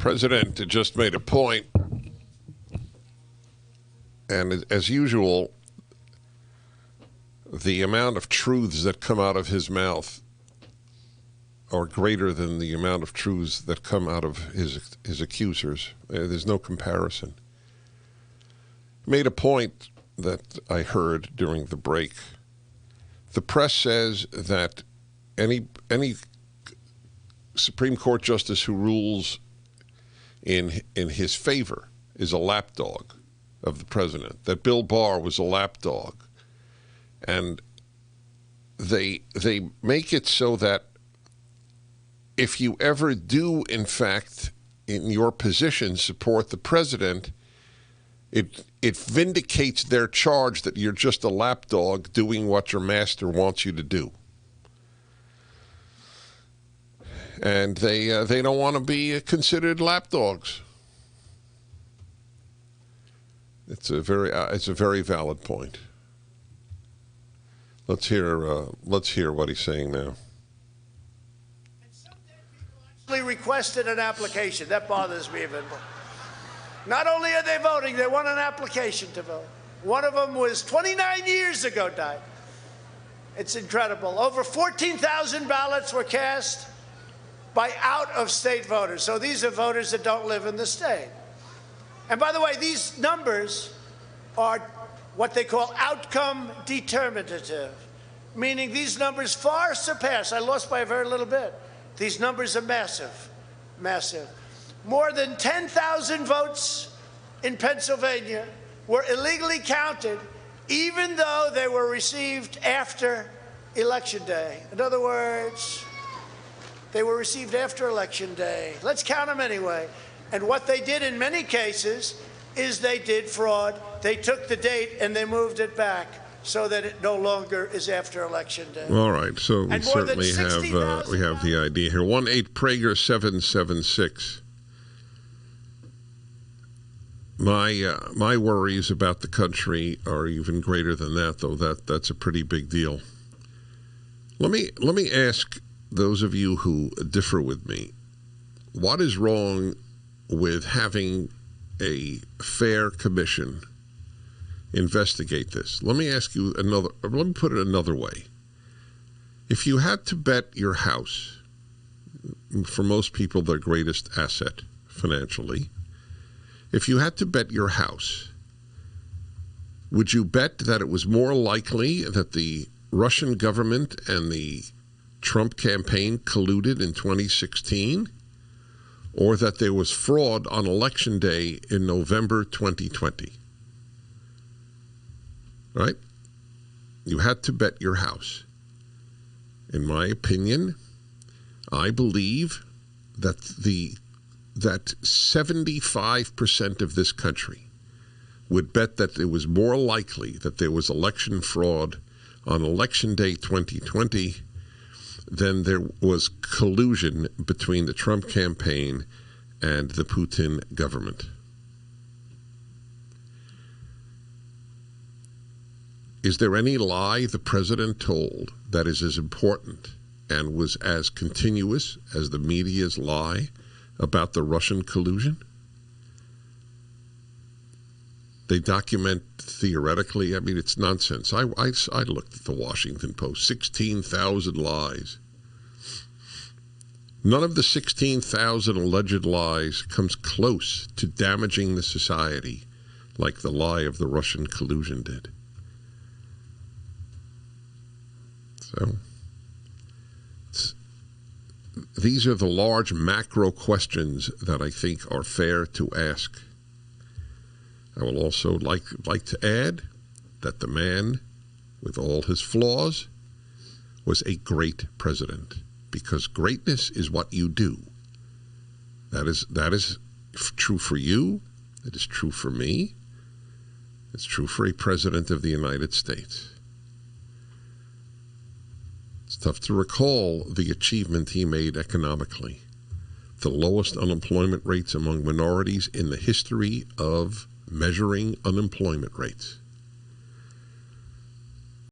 President just made a point, and as usual, the amount of truths that come out of his mouth are greater than the amount of truths that come out of his accusers. There's no comparison. He made a point that I heard during the break. The press says that any Supreme Court justice who rules in his favor is a lapdog of the president, that Bill Barr was a lapdog. And they make it so that if you ever do, in fact, in your position, support the president, it vindicates their charge that you're just a lapdog doing what your master wants you to do. And they don't want to be considered lapdogs. It's a very valid point. Let's hear what he's saying now. Actually requested an application. That bothers me even more. Not only are they voting, they want an application to vote. One of them was 29 years ago died. It's incredible. Over 14,000 ballots were cast by out-of-state voters. So these are voters that don't live in the state. And by the way, these numbers are what they call outcome determinative, meaning these numbers far surpass. I lost by a very little bit. These numbers are massive, massive. More than 10,000 votes in Pennsylvania were illegally counted, even though they were received after Election Day. In other words, they were received after Election Day. Let's count them anyway. And what they did in many cases is they did fraud. They took the date and they moved it back so that it no longer is after Election Day. All right, so we certainly have the idea here. 1-8-PRAGER-776. My worries about the country are even greater than that, though. That's a pretty big deal. Let me ask those of you who differ with me, what is wrong with having a fair commission investigate this? Let me ask you let me put it another way. If you had to bet your house, for most people their greatest asset financially, if you had to bet your house, would you bet that it was more likely that the Russian government and the Trump campaign colluded in 2016, or that there was fraud on Election Day in November 2020? Right? You had to bet your house. In my opinion, I believe that 75% of this country would bet that it was more likely that there was election fraud on Election Day 2020 than there was collusion between the Trump campaign and the Putin government. Is there any lie the president told that is as important and was as continuous as the media's lie about the Russian collusion? They document theoretically. I mean, it's nonsense. I looked at the Washington Post, 16,000 lies. None of the 16,000 alleged lies comes close to damaging the society like the lie of the Russian collusion did. So, these are the large macro questions that I think are fair to ask. I will also like to add that the man, with all his flaws, was a great president, because greatness is what you do. That is true for you. It is true for me. It's true for a president of the United States. It's tough to recall the achievement he made economically. The lowest unemployment rates among minorities in the history of measuring unemployment rates.